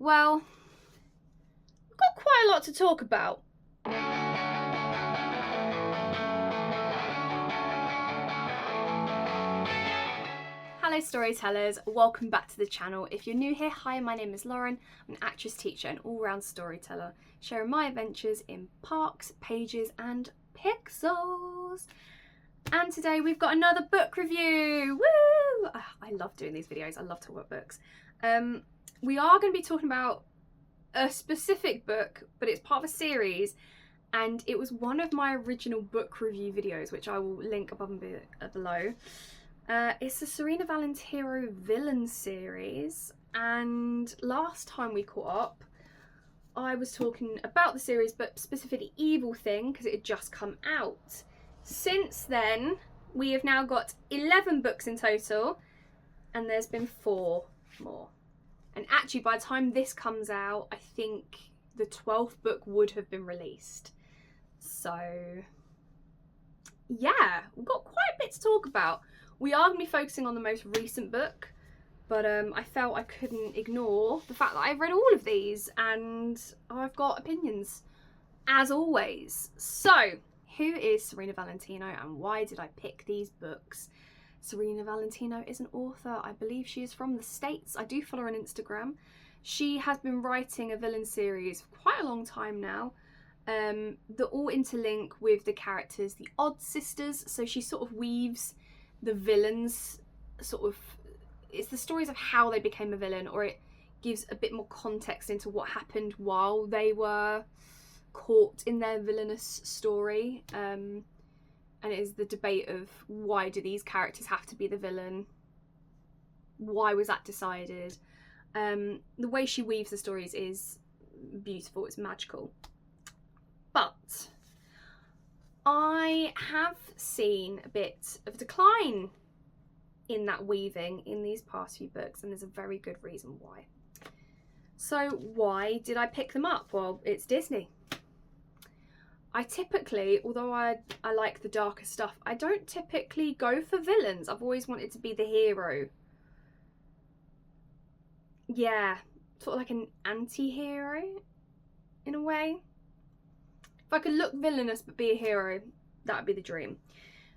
Well, we've got quite a lot to talk about. Hello storytellers, welcome back to the channel. If you're new here, hi, my name is Lauren. I'm an actress, teacher and all-round storyteller, sharing my adventures in parks, pages and pixels. And today we've got another book review. Woo! Oh, I love doing these videos. I love talking about books. We are going to be talking about a specific book, but it's part of a series, and it was one of my original book review videos, which I will link above and below. It's the Serena Valentino villain series, and last time we caught up I was talking about the series, but specifically Evil Thing, because it had just come out. Since then we have now got 11 books in total, and there's been 4 more. And actually by the time this comes out, I think the 12th book would have been released. So yeah, we've got quite a bit to talk about. We are going to be focusing on the most recent book, but I felt I couldn't ignore the fact that I've read all of these and I've got opinions, as always. So, who is Serena Valentino and why did I pick these books? Serena Valentino is an author. I believe she is from the States. I do follow her on Instagram. She has been writing a villain series for quite a long time now. That all interlink with the characters, the Odd Sisters. So she sort of weaves the villains, it's the stories of how they became a villain, or it gives a bit more context into what happened while they were caught in their villainous story. And it is the debate of, why do these characters have to be the villain? Why was that decided? The way she weaves the stories is beautiful, it's magical. But I have seen a bit of decline in that weaving in these past few books, and there's a very good reason why. So why did I pick them up? Well, it's Disney. I typically, although I like the darker stuff, I don't typically go for villains. I've always wanted to be the hero. Yeah, sort of like an anti-hero in a way. If I could look villainous but be a hero, that would be the dream.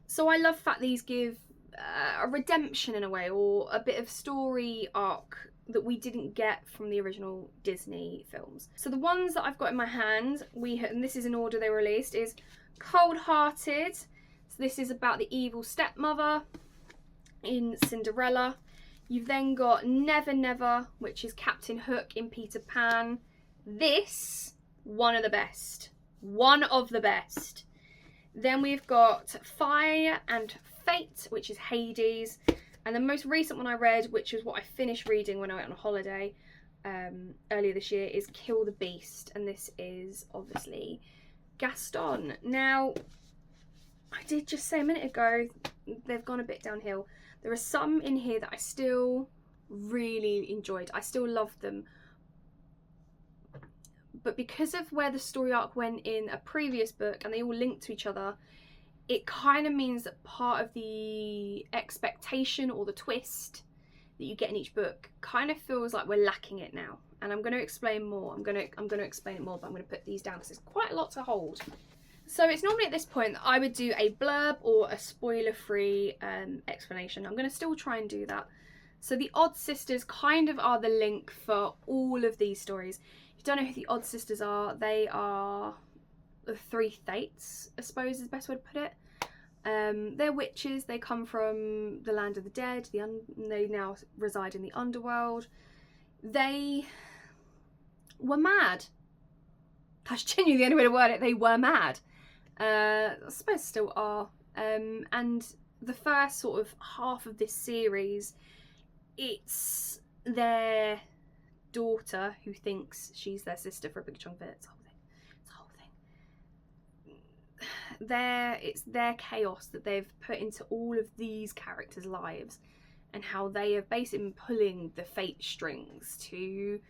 So I love the fact these give a redemption in a way, or a bit of story arc that we didn't get from the original Disney films. So the ones that I've got in my hand, and this is in order they were released, is Cold Hearted. So this is about the evil stepmother in Cinderella. You've then got Never Never, which is Captain Hook in Peter Pan. This, one of the best. One of the best. Then we've got Fire and Fate, which is Hades. And the most recent one I read, which is what I finished reading when I went on holiday earlier this year, is Kill the Beast. And this is obviously Gaston. Now, I did just say a minute ago, they've gone a bit downhill. There are some in here that I still really enjoyed. I still love them. But because of where the story arc went in a previous book, and they all link to each other, it kind of means that part of the expectation or the twist that you get in each book kind of feels like we're lacking it now. And I'm going to explain more. I'm going to explain it more, but I'm going to put these down because there's quite a lot to hold. So it's normally at this point that I would do a blurb or a spoiler-free explanation. I'm going to still try and do that. So the Odd Sisters kind of are the link for all of these stories. If you don't know who the Odd Sisters are, they are the 3 Fates, I suppose is the best way to put it. They're witches. They come from the land of the dead. They now reside in the underworld. They were mad. That's genuinely the only way to word it. They were mad. I suppose still are. And the first sort of half of this series, it's their daughter who thinks she's their sister for a big chunk of it. It's the whole thing. It's their chaos that they've put into all of these characters' lives, and how they have basically been pulling the fate strings to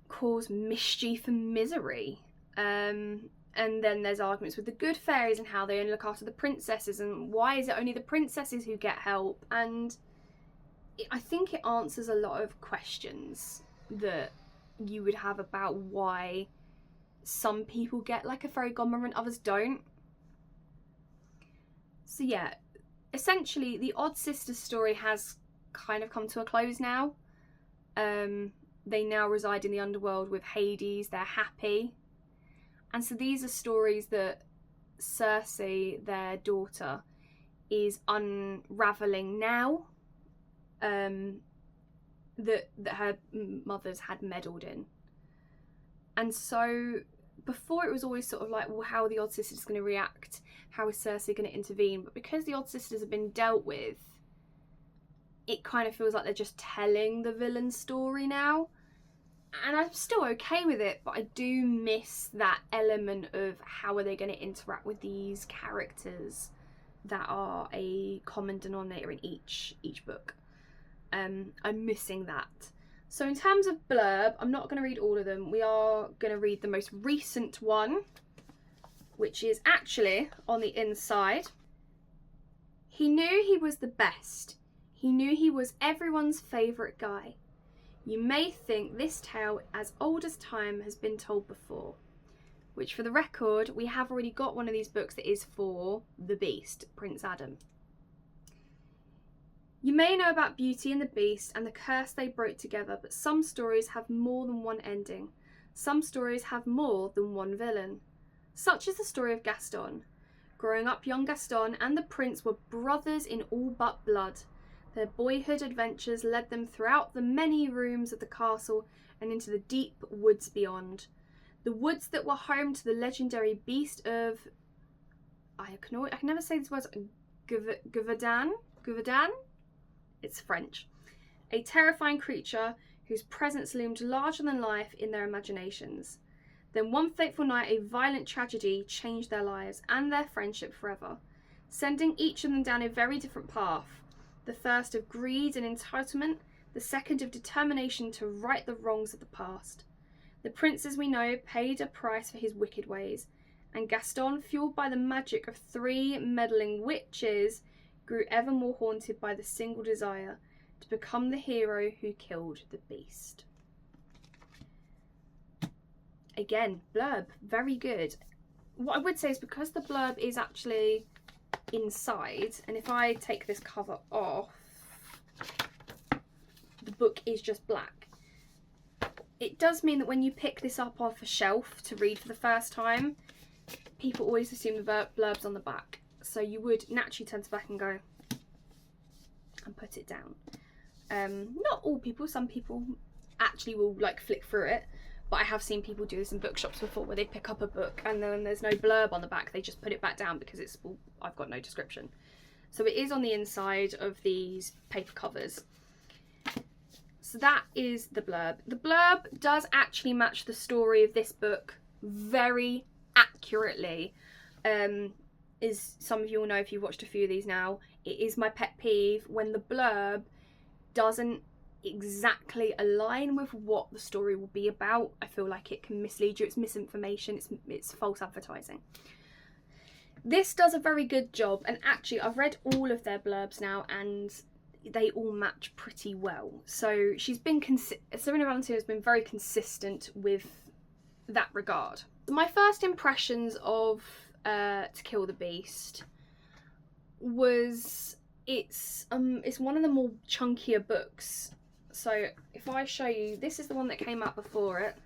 cause mischief and misery. And then there's arguments with the good fairies and how they only look after the princesses, and why is it only the princesses who get help. And I think it answers a lot of questions that you would have about why some people get like a fairy godmother and others don't. So yeah, essentially the Odd Sisters story has kind of come to a close now. They now reside in the underworld with Hades. They're happy. And so these are stories that Circe, their daughter, is unravelling now, that her mothers had meddled in. And so before it was always sort of like, well, how are the Odd Sisters going to react? How is Circe going to intervene? But because the Odd Sisters have been dealt with, it kind of feels like they're just telling the villain story now. And I'm still okay with it, but I do miss that element of how are they going to interact with these characters that are a common denominator in each book. I'm missing that. So in terms of blurb, I'm not going to read all of them. We are going to read the most recent one, which is actually on the inside. He knew he was the best. He knew he was everyone's favourite guy. You may think this tale as old as time has been told before, which for the record, we have already got one of these books that is for the Beast, Prince Adam. You may know about Beauty and the Beast and the curse they broke together, but some stories have more than one ending. Some stories have more than one villain. Such is the story of Gaston. Growing up, young Gaston and the prince were brothers in all but blood. Their boyhood adventures led them throughout the many rooms of the castle and into the deep woods beyond. The woods that were home to the legendary beast of... I can never say this word. Guvaudan? It's French. A terrifying creature whose presence loomed larger than life in their imaginations. Then one fateful night, a violent tragedy changed their lives and their friendship forever, sending each of them down a very different path. The first of greed and entitlement, the second of determination to right the wrongs of the past. The prince, as we know, paid a price for his wicked ways, and Gaston, fueled by the magic of 3 meddling witches, grew ever more haunted by the single desire to become the hero who killed the beast. Again, blurb, very good. What I would say is because the blurb is actually inside, and if I take this cover off, the book is just black. It does mean that when you pick this up off a shelf to read for the first time, people always assume the blurb's on the back. So you would naturally turn to the back and go and put it down. Not all people, some people actually will like flick through it, but I have seen people do this in bookshops before where they pick up a book and then there's no blurb on the back, they just put it back down because it's, well, I've got no description. So it is on the inside of these paper covers. So that is the blurb. The blurb does actually match the story of this book very accurately. As some of you will know if you've watched a few of these now, it is my pet peeve when the blurb doesn't exactly align with what the story will be about. I feel like it can mislead you. It's misinformation. It's false advertising. This does a very good job, and actually I've read all of their blurbs now and they all match pretty well. So Serena Valentino has been very consistent with that regard. My first impressions of To Kill the Beast was it's one of the more chunkier books. So if I show you, this is the one that came out before it,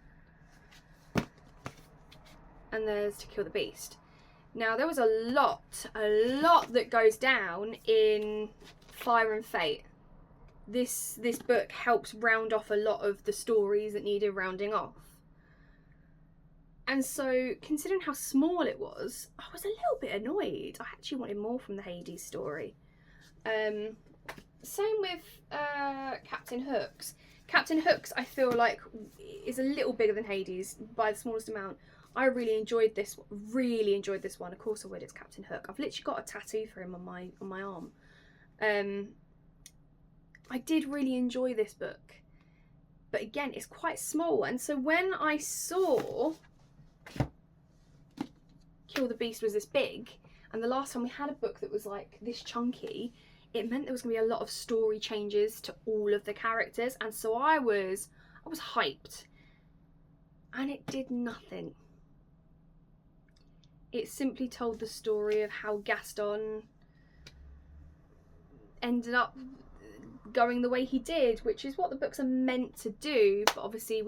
and there's To Kill the Beast. Now there was a lot that goes down in Fire and Fate. This book helps round off a lot of the stories that needed rounding off. And so, considering how small it was, I was a little bit annoyed. I actually wanted more from the Hades story. Same with Captain Hooks. Captain Hooks, I feel like, is a little bigger than Hades by the smallest amount. I really enjoyed this one. Of course I would, it's Captain Hook. I've literally got a tattoo for him on my arm. I did really enjoy this book. But again, it's quite small. And so when I saw Kill the Beast was this big, and the last time we had a book that was like this chunky, it meant there was going to be a lot of story changes to all of the characters, and so I was I was hyped. And it did nothing. It simply told the story of how Gaston ended up going the way he did, which is what the books are meant to do. But obviously,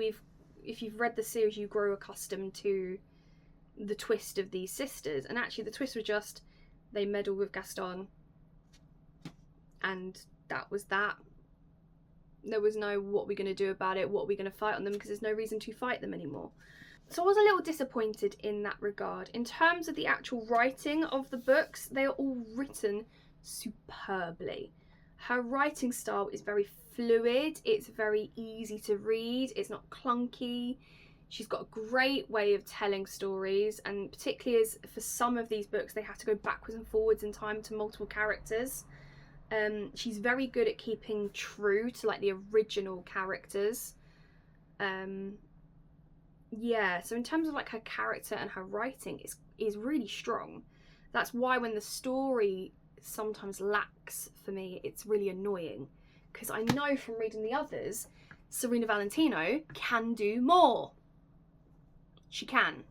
if you've read the series, you grow accustomed to the twist of these sisters. And actually, the twist was just they meddled with Gaston, and that was that. There was no what we're going to do about it, what we're going to fight on them, because there's no reason to fight them anymore. So I was a little disappointed in that regard. In terms of the actual writing of the books, they are all written superbly. Her writing style is very fluid, it's very easy to read, it's not clunky. She's got a great way of telling stories, and particularly as for some of these books they have to go backwards and forwards in time to multiple characters. She's very good at keeping true to like the original characters. Yeah, so in terms of like her character and her writing is really strong. That's why when the story sometimes lacks for me, it's really annoying, because I know from reading the others, Serena Valentino can do more. She can,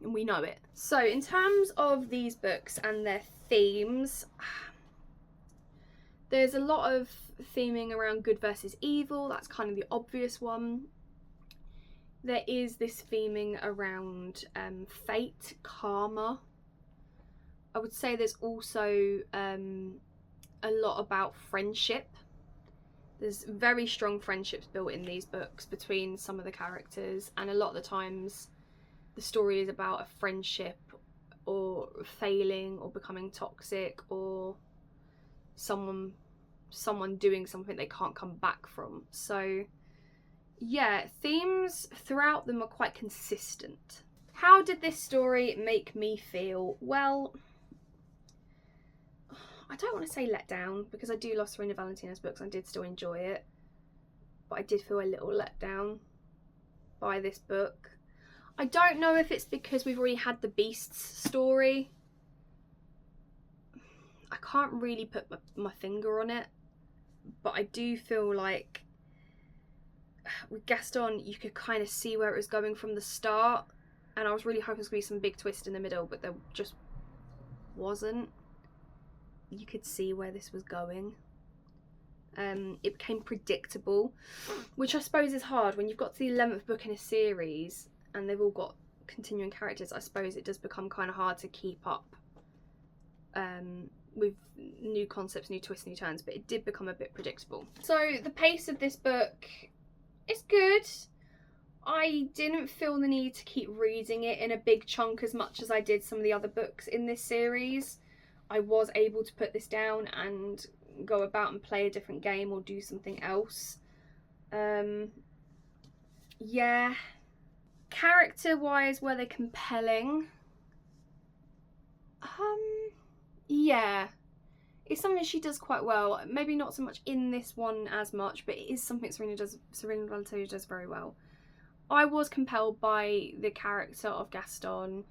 and we know it. So in terms of these books and their themes, there's a lot of theming around good versus evil. That's kind of the obvious one. There is this theming around fate, karma. I would say there's also a lot about friendship. There's very strong friendships built in these books between some of the characters, and a lot of the times the story is about a friendship or failing or becoming toxic, or someone doing something they can't come back from. So yeah, themes throughout them are quite consistent. How did this story make me feel? Well, I don't want to say let down, because I do love Serena Valentino's books and I did still enjoy it, but I did feel a little let down by this book. I don't know if it's because we've already had the Beasts story. I can't really put my finger on it, but I do feel like with Gaston you could kind of see where it was going from the start, and I was really hoping there was going to be some big twist in the middle, but there just wasn't. You could see where this was going. It became predictable, which I suppose is hard when you've got to the 11th book in a series and they've all got continuing characters. I suppose it does become kind of hard to keep up with new concepts, new twists, new turns, but it did become a bit predictable. So the pace of this book is good. I didn't feel the need to keep reading it in a big chunk as much as I did some of the other books in this series. I was able to put this down and go about and play a different game or do something else. Yeah. Character-wise, were they compelling? Yeah. It's something she does quite well. Maybe not so much in this one as much, but it is something Serena Valentino does very well. I was compelled by the character of Gaston.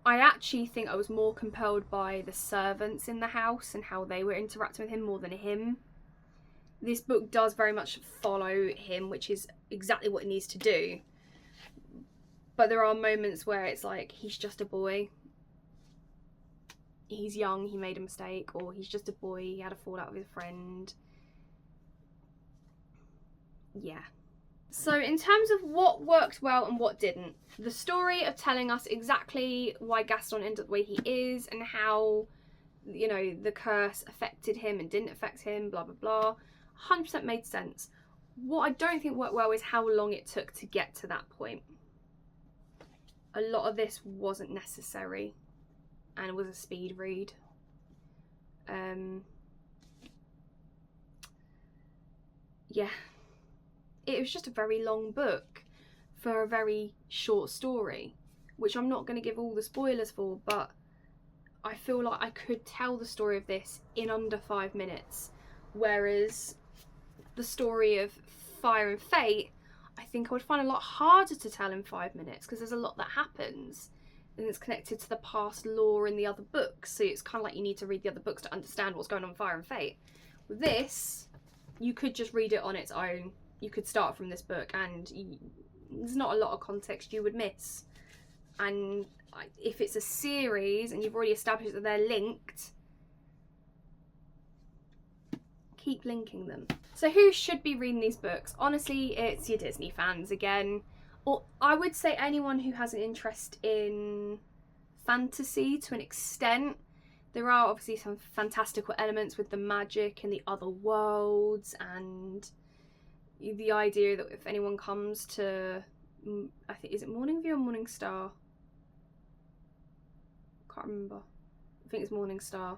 I actually think I was more compelled by the servants in the house and how they were interacting with him more than him. This book does very much follow him, which is exactly what it needs to do. But there are moments where it's like, he's just a boy. He's young, he made a mistake, or he's just a boy, he had a fallout with his friend. Yeah. So in terms of what worked well and what didn't, the story of telling us exactly why Gaston ended up the way he is and how, you know, the curse affected him and didn't affect him, blah, blah, blah, 100% made sense. What I don't think worked well is how long it took to get to that point. A lot of this wasn't necessary and was a speed read. Yeah. It was just a very long book for a very short story, which I'm not going to give all the spoilers for, but I feel like I could tell the story of this in under 5 minutes, whereas the story of Fire and Fate, I think I would find a lot harder to tell in 5 minutes, because there's a lot that happens and it's connected to the past lore in the other books, so it's kind of like you need to read the other books to understand what's going on in Fire and Fate. With this, you could just read it on its own you could start from this book and there's not a lot of context you would miss. And if it's a series and you've already established that they're linked, keep linking them. So who should be reading these books? Honestly, it's your Disney fans again. Or I would say anyone who has an interest in fantasy to an extent. There are obviously some fantastical elements with the magic and the other worlds, and the idea that if anyone comes to, I think, is it Morning View or Morning Star? Can't remember. I think it's Morning Star.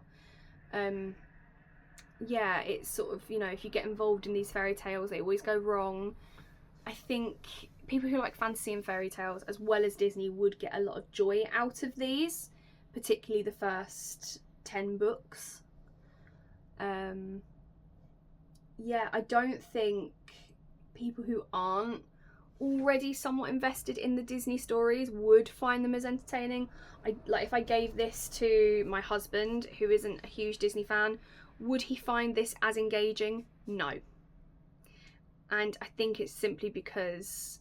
Yeah, it's sort of, you know, if you get involved in these fairy tales, they always go wrong. I think people who like fantasy and fairy tales, as well as Disney, would get a lot of joy out of these, particularly the first 10 books. Yeah, I don't think people who aren't already somewhat invested in the Disney stories would find them as entertaining. If I gave this to my husband, who isn't a huge Disney fan, would he find this as engaging? No. And I think it's simply because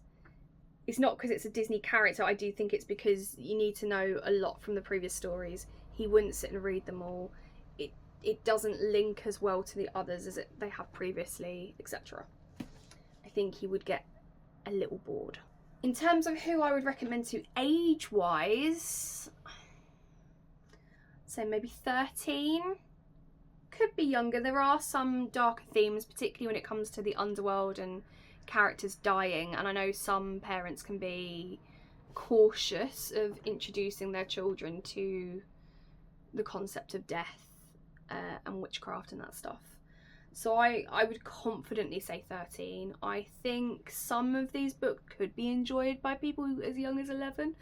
it's not because it's a Disney character. I do think it's because you need to know a lot from the previous stories. He wouldn't sit and read them all. It doesn't link as well to the others as they have previously, etc. I think he would get a little bored. In terms of who I would recommend to age-wise, so maybe 13. Could be younger. There are some darker themes, particularly when it comes to the underworld and characters dying, and I know some parents can be cautious of introducing their children to the concept of death and witchcraft and that stuff. So I would confidently say 13. I think some of these books could be enjoyed by people as young as 11.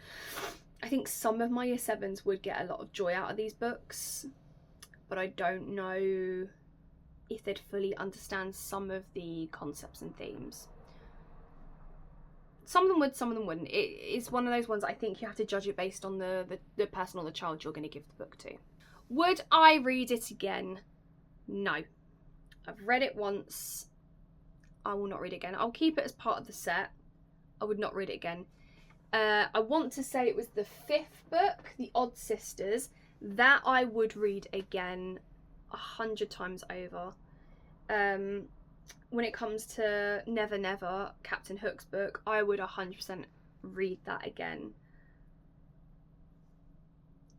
I think some of my year 7s would get a lot of joy out of these books, but I don't know if they'd fully understand some of the concepts and themes. Some of them would, some of them wouldn't. It is one of those ones I think you have to judge it based on the person or the child you're going to give the book to. Would I read it again? No. I've read it once. I will not read it again. I'll keep it as part of the set. I would not read it again. I want to say it was the 5th book, The Odd Sisters. That I would read again 100 times over. When it comes to Never Never, Captain Hook's book, I would 100% read that again.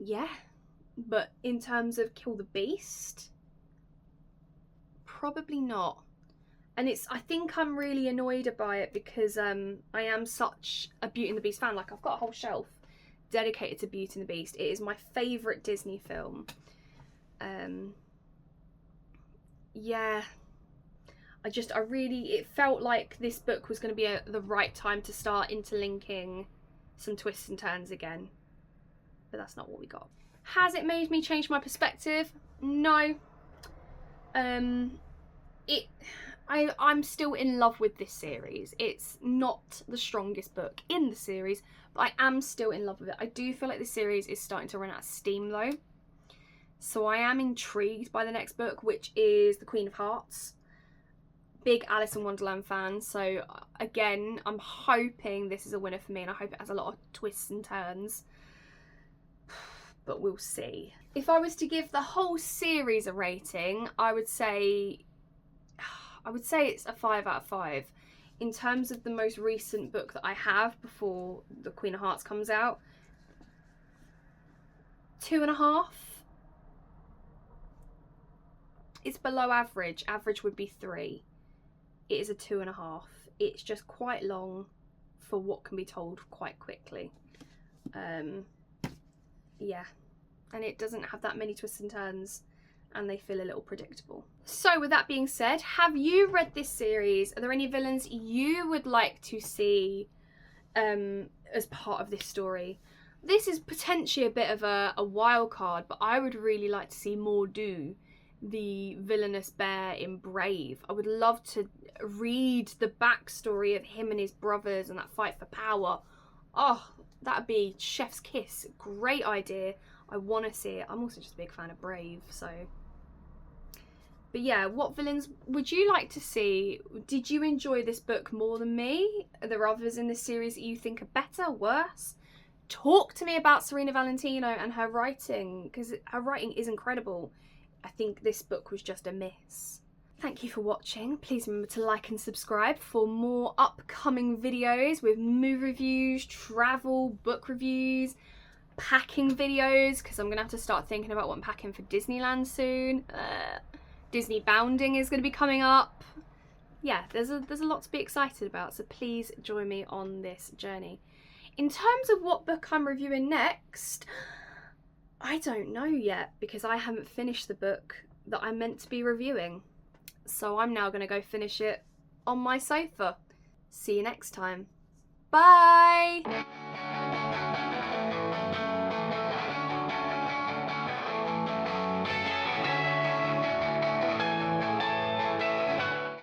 Yeah. But in terms of Kill the Beast, probably not. And I think I'm really annoyed by it because I am such a Beauty and the Beast fan. Like, I've got a whole shelf dedicated to Beauty and the Beast. It is my favourite Disney film. Yeah. It felt like this book was going to be the right time to start interlinking some twists and turns again. But that's not what we got. Has it made me change my perspective? No. I'm still in love with this series. It's not the strongest book in the series, but I am still in love with it. I do feel like this series is starting to run out of steam though. So I am intrigued by the next book, which is The Queen of Hearts. Big Alice in Wonderland fan, so again, I'm hoping this is a winner for me, and I hope it has a lot of twists and turns. But we'll see. If I was to give the whole series a rating, I would say it's a 5 out of 5. In terms of the most recent book that I have before The Queen of Hearts comes out, 2.5. It's below average. Average would be 3. It is a 2.5. It's just quite long for what can be told quite quickly. Yeah, and it doesn't have that many twists and turns, and they feel a little predictable. So with that being said, have you read this series? Are there any villains you would like to see as part of this story? This is potentially a bit of a wild card, but I would really like to see Mor'du, the villainous bear in Brave. I would love to read the backstory of him and his brothers and that fight for power. Oh, that'd be chef's kiss. Great idea. I want to see it. I'm also just a big fan of Brave, so But yeah, what villains would you like to see? Did you enjoy this book more than me? Are there others in this series that you think are better, worse? Talk to me about Serena Valentino and her writing, because her writing is incredible. I think this book was just a miss. Thank you for watching. Please remember to like and subscribe for more upcoming videos with movie reviews, travel, book reviews, packing videos, because I'm going to have to start thinking about what I'm packing for Disneyland soon. Disney Bounding is going to be coming up. Yeah, there's a lot to be excited about, so please join me on this journey. In terms of what book I'm reviewing next, I don't know yet, because I haven't finished the book that I'm meant to be reviewing. So I'm now going to go finish it on my sofa. See you next time. Bye!